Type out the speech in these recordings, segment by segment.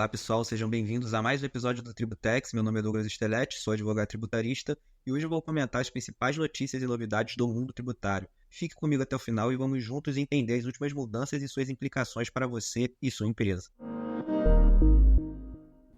Olá pessoal, sejam bem-vindos a mais um episódio do Tributex. Meu nome é Douglas Stelletti, sou advogado tributarista e hoje eu vou comentar as principais notícias e novidades do mundo tributário. Fique comigo até o final e vamos juntos entender as últimas mudanças e suas implicações para você e sua empresa.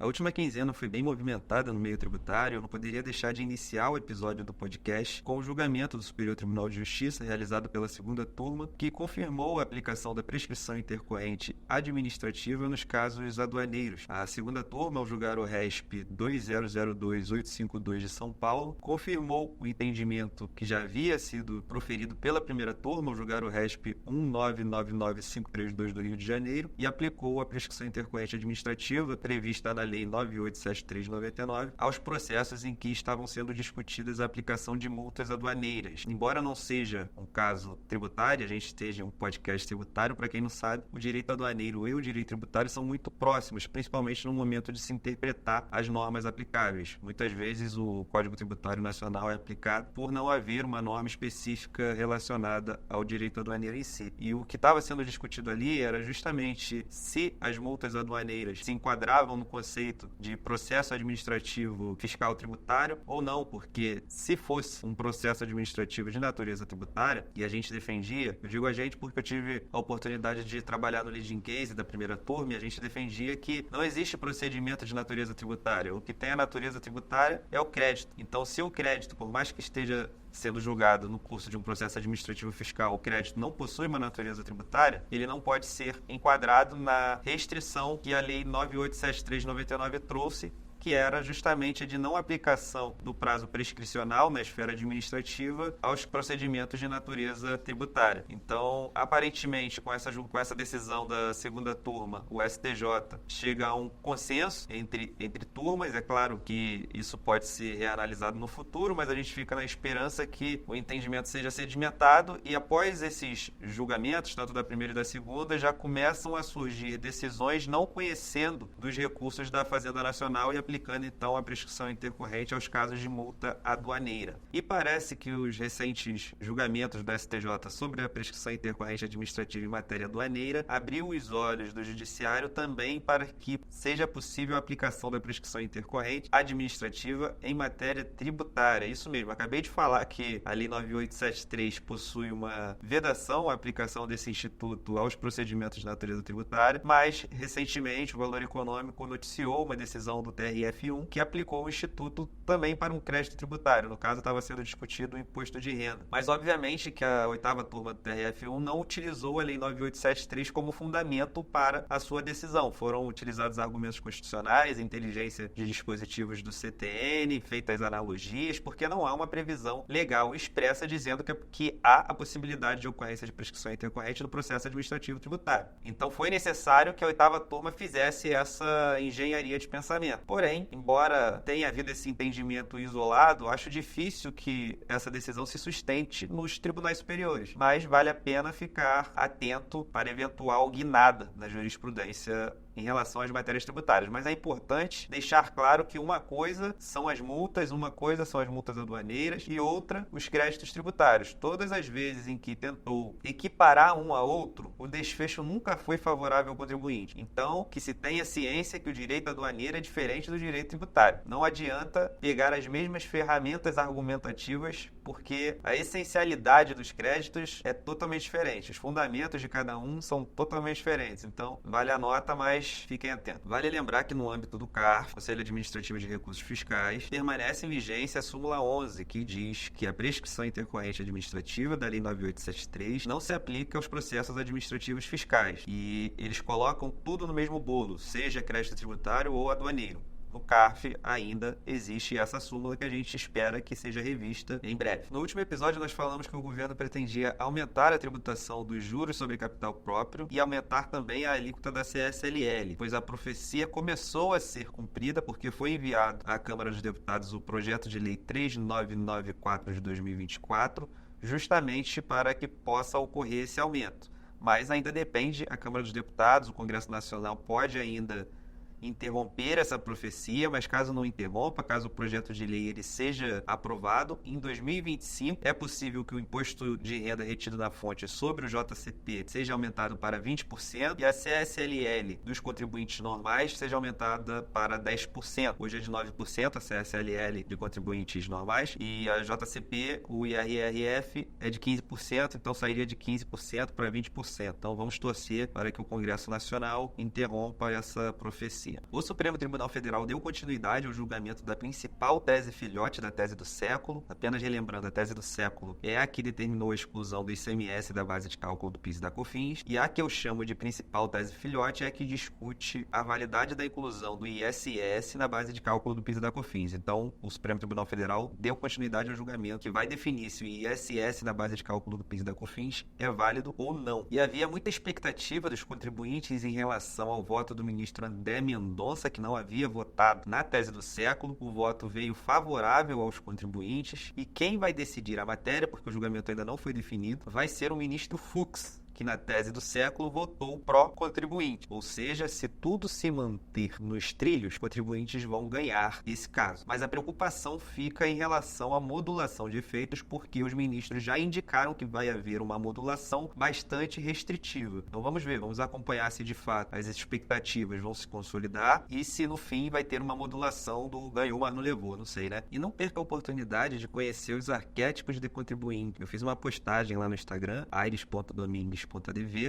A última quinzena foi bem movimentada no meio tributário. Eu não poderia deixar de iniciar o episódio do podcast com o julgamento do Superior Tribunal de Justiça realizado pela segunda turma, que confirmou a aplicação da prescrição intercorrente administrativa nos casos aduaneiros. A segunda turma, ao julgar o RESP 2002-852 de São Paulo, confirmou o entendimento que já havia sido proferido pela primeira turma, ao julgar o RESP 1999532 do Rio de Janeiro, e aplicou a prescrição intercorrente administrativa prevista na Lei 9873/99 aos processos em que estavam sendo discutidas a aplicação de multas aduaneiras. Embora não seja um caso tributário, a gente esteja em um podcast tributário, para quem não sabe, o direito aduaneiro e o direito tributário são muito próximos, principalmente no momento de se interpretar as normas aplicáveis. Muitas vezes o Código Tributário Nacional é aplicado por não haver uma norma específica relacionada ao direito aduaneiro em si. E o que estava sendo discutido ali era justamente se as multas aduaneiras se enquadravam no conceito de processo administrativo fiscal tributário ou não, porque se fosse um processo administrativo de natureza tributária, e a gente defendia, eu digo a gente porque eu tive a oportunidade de trabalhar no leading case da primeira turma, e a gente defendia que não existe procedimento de natureza tributária. O que tem a natureza tributária é o crédito. Então, se o crédito, por mais que esteja sendo julgado no curso de um processo administrativo fiscal, o crédito não possui uma natureza tributária, ele não pode ser enquadrado na restrição que a Lei 9873/99 trouxe, que era justamente a de não aplicação do prazo prescricional na esfera administrativa aos procedimentos de natureza tributária. Então, aparentemente, com essa decisão da segunda turma, o STJ chega a um consenso entre turmas. É claro que isso pode ser reanalisado no futuro, mas a gente fica na esperança que o entendimento seja sedimentado e após esses julgamentos, tanto da primeira e da segunda, já começam a surgir decisões não conhecendo dos recursos da Fazenda Nacional e aplicando então a prescrição intercorrente aos casos de multa aduaneira. E parece que os recentes julgamentos do STJ sobre a prescrição intercorrente administrativa em matéria aduaneira abriu os olhos do judiciário também para que seja possível a aplicação da prescrição intercorrente administrativa em matéria tributária. Isso mesmo, acabei de falar que a Lei 9873 possui uma vedação à aplicação desse instituto aos procedimentos de natureza tributária, mas recentemente o Valor Econômico noticiou uma decisão do TRF1 que aplicou o Instituto também para um crédito tributário. No caso, estava sendo discutido o imposto de renda. Mas, obviamente, que a oitava turma do TRF1 não utilizou a Lei 9873 como fundamento para a sua decisão. Foram utilizados argumentos constitucionais, inteligência de dispositivos do CTN, feitas analogias, porque não há uma previsão legal expressa dizendo que há a possibilidade de ocorrência de prescrição intercorrente no processo administrativo tributário. Então, foi necessário que a oitava turma fizesse essa engenharia de pensamento. Porém, embora tenha havido esse entendimento isolado, acho difícil que essa decisão se sustente nos tribunais superiores. Mas vale a pena ficar atento para eventual guinada na jurisprudência em relação às matérias tributárias. Mas é importante deixar claro que uma coisa são as multas, uma coisa são as multas aduaneiras e outra os créditos tributários. Todas as vezes em que tentou equiparar um a outro, o desfecho nunca foi favorável ao contribuinte. Então, que se tenha ciência que o direito aduaneiro é diferente do direito tributário. Não adianta pegar as mesmas ferramentas argumentativas, porque a essencialidade dos créditos é totalmente diferente. Os fundamentos de cada um são totalmente diferentes. Então, vale a nota, mas fiquem atentos. Vale lembrar que no âmbito do CARF, Conselho Administrativo de Recursos Fiscais, permanece em vigência a súmula 11, que diz que a prescrição intercorrente administrativa da Lei 9873 não se aplica aos processos administrativos fiscais. E eles colocam tudo no mesmo bolo, seja crédito tributário ou aduaneiro. No CARF ainda existe essa súmula que a gente espera que seja revista em breve. No último episódio nós falamos que o governo pretendia aumentar a tributação dos juros sobre capital próprio e aumentar também a alíquota da CSLL, pois a profecia começou a ser cumprida porque foi enviado à Câmara dos Deputados o projeto de lei 3994 de 2024, justamente para que possa ocorrer esse aumento. Mas ainda depende, a Câmara dos Deputados, o Congresso Nacional pode ainda interromper essa profecia, mas caso não interrompa, caso o projeto de lei ele seja aprovado, em 2025 é possível que o imposto de renda retido na fonte sobre o JCP seja aumentado para 20% e a CSLL dos contribuintes normais seja aumentada para 10%. Hoje é de 9% a CSLL de contribuintes normais e a JCP, o IRRF, é de 15%, então sairia de 15% para 20%. Então vamos torcer para que o Congresso Nacional interrompa essa profecia. O Supremo Tribunal Federal deu continuidade ao julgamento da principal tese filhote da tese do século. Apenas relembrando, a tese do século é a que determinou a exclusão do ICMS da base de cálculo do PIS e da COFINS, e a que eu chamo de principal tese filhote é a que discute a validade da inclusão do ISS na base de cálculo do PIS e da COFINS. Então, o Supremo Tribunal Federal deu continuidade ao julgamento que vai definir se o ISS na base de cálculo do PIS e da COFINS é válido ou não. E havia muita expectativa dos contribuintes em relação ao voto do ministro André Mendonça, que não havia votado na tese do século. O voto veio favorável aos contribuintes e quem vai decidir a matéria, porque o julgamento ainda não foi definido, vai ser o ministro Fux, que na tese do século votou pró-contribuinte. Ou seja, se tudo se manter nos trilhos, os contribuintes vão ganhar esse caso. Mas a preocupação fica em relação à modulação de efeitos, porque os ministros já indicaram que vai haver uma modulação bastante restritiva. Então vamos ver, vamos acompanhar se de fato as expectativas vão se consolidar e se no fim vai ter uma modulação do ganhou, mas não levou, não sei, né? E não perca a oportunidade de conhecer os arquétipos de contribuinte. Eu fiz uma postagem lá no Instagram, aires.domingues.adv,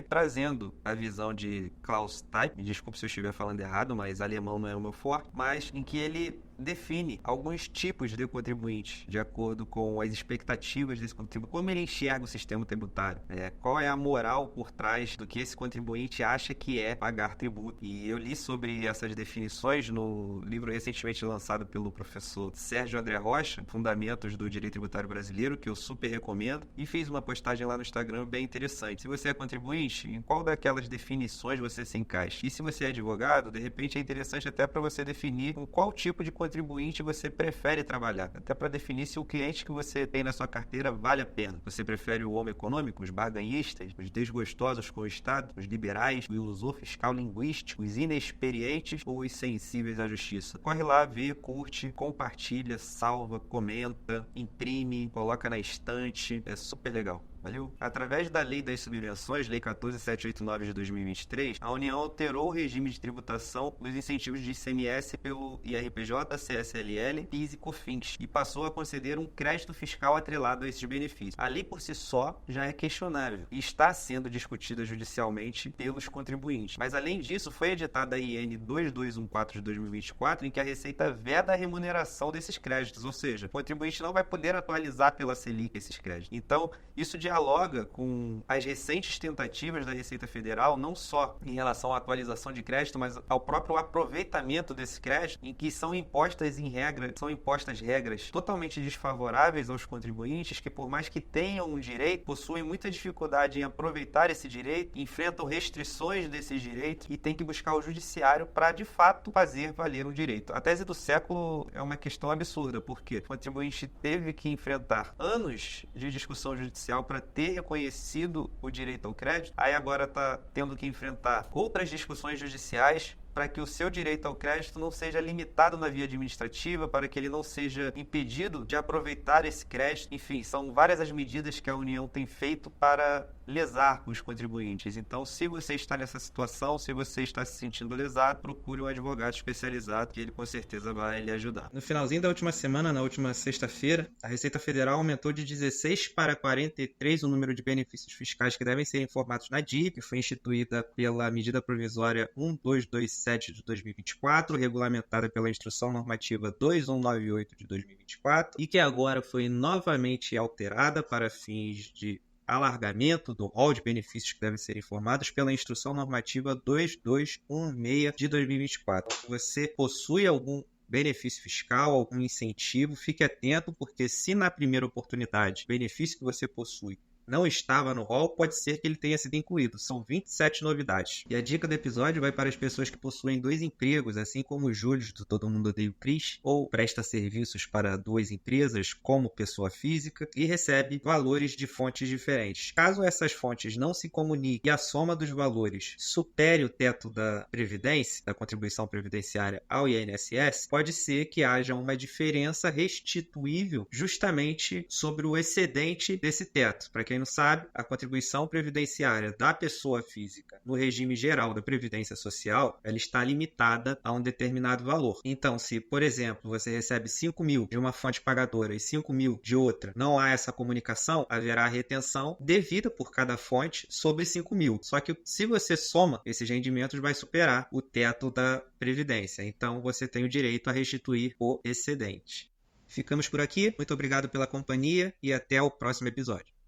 trazendo a visão de Klaus Teipp, me desculpe se eu estiver falando errado, mas alemão não é o meu forte, mas em que ele define alguns tipos de contribuintes de acordo com as expectativas desse contribuinte, como ele enxerga o sistema tributário, qual é a moral por trás do que esse contribuinte acha que é pagar tributo. E eu li sobre essas definições no livro recentemente lançado pelo professor Sérgio André Rocha, Fundamentos do Direito Tributário Brasileiro, que eu super recomendo, e fiz uma postagem lá no Instagram bem interessante. Se você é contribuinte, em qual daquelas definições você se encaixa? E se você é advogado, de repente é interessante até para você definir com qual tipo de contribuinte você prefere trabalhar, até para definir se o cliente que você tem na sua carteira vale a pena. Você prefere o homem econômico, os barganhistas, os desgostosos com o Estado, os liberais, o ilusor fiscal linguístico, os inexperientes ou os sensíveis à justiça? Corre lá, vê, curte, compartilha, salva, comenta, imprime, coloca na estante, é super legal. Valeu? Através da Lei das Subvenções, Lei 14.789 de 2023, a União alterou o regime de tributação dos incentivos de ICMS pelo IRPJ, CSLL, PIS e COFINS e passou a conceder um crédito fiscal atrelado a esses benefícios. A lei por si só já é questionável e está sendo discutida judicialmente pelos contribuintes. Mas além disso, foi editada a IN 2214 de 2024, em que a Receita veda a remuneração desses créditos, ou seja, o contribuinte não vai poder atualizar pela Selic esses créditos. Então, isso dialoga com as recentes tentativas da Receita Federal, não só em relação à atualização de crédito, mas ao próprio aproveitamento desse crédito, em que são impostas regras totalmente desfavoráveis aos contribuintes, que por mais que tenham um direito, possuem muita dificuldade em aproveitar esse direito, enfrentam restrições desses direitos e têm que buscar o judiciário para, de fato, fazer valer um direito. A tese do século é uma questão absurda, porque o contribuinte teve que enfrentar anos de discussão judicial para ter reconhecido o direito ao crédito, aí agora está tendo que enfrentar outras discussões judiciais para que o seu direito ao crédito não seja limitado na via administrativa, para que ele não seja impedido de aproveitar esse crédito. Enfim, são várias as medidas que a União tem feito para lesar os contribuintes. Então, se você está nessa situação, se você está se sentindo lesado, procure um advogado especializado, que ele com certeza vai lhe ajudar. No finalzinho da última semana, na última sexta-feira, a Receita Federal aumentou de 16 para 43 o número de benefícios fiscais que devem ser informados na DIP, que foi instituída pela medida provisória 1227 de 2024, regulamentada pela Instrução Normativa 2198 de 2024, e que agora foi novamente alterada para fins de alargamento do rol de benefícios que devem ser informados pela Instrução Normativa 2216 de 2024. Se você possui algum benefício fiscal, algum incentivo, fique atento, porque se na primeira oportunidade o benefício que você possui não estava no rol, pode ser que ele tenha sido incluído. São 27 novidades. E a dica do episódio vai para as pessoas que possuem 2 empregos, assim como o Júlio do Todo Mundo Odeia o Chris, ou presta serviços para 2 empresas como pessoa física e recebe valores de fontes diferentes. Caso essas fontes não se comuniquem e a soma dos valores supere o teto da Previdência, da contribuição previdenciária ao INSS, pode ser que haja uma diferença restituível justamente sobre o excedente desse teto. Para quem não sabe, a contribuição previdenciária da pessoa física no regime geral da Previdência Social, ela está limitada a um determinado valor. Então, se, por exemplo, você recebe 5 mil de uma fonte pagadora e 5 mil de outra, não há essa comunicação, haverá retenção devida por cada fonte sobre 5 mil. Só que se você soma, esses rendimentos vai superar o teto da Previdência. Então, você tem o direito a restituir o excedente. Ficamos por aqui. Muito obrigado pela companhia e até o próximo episódio.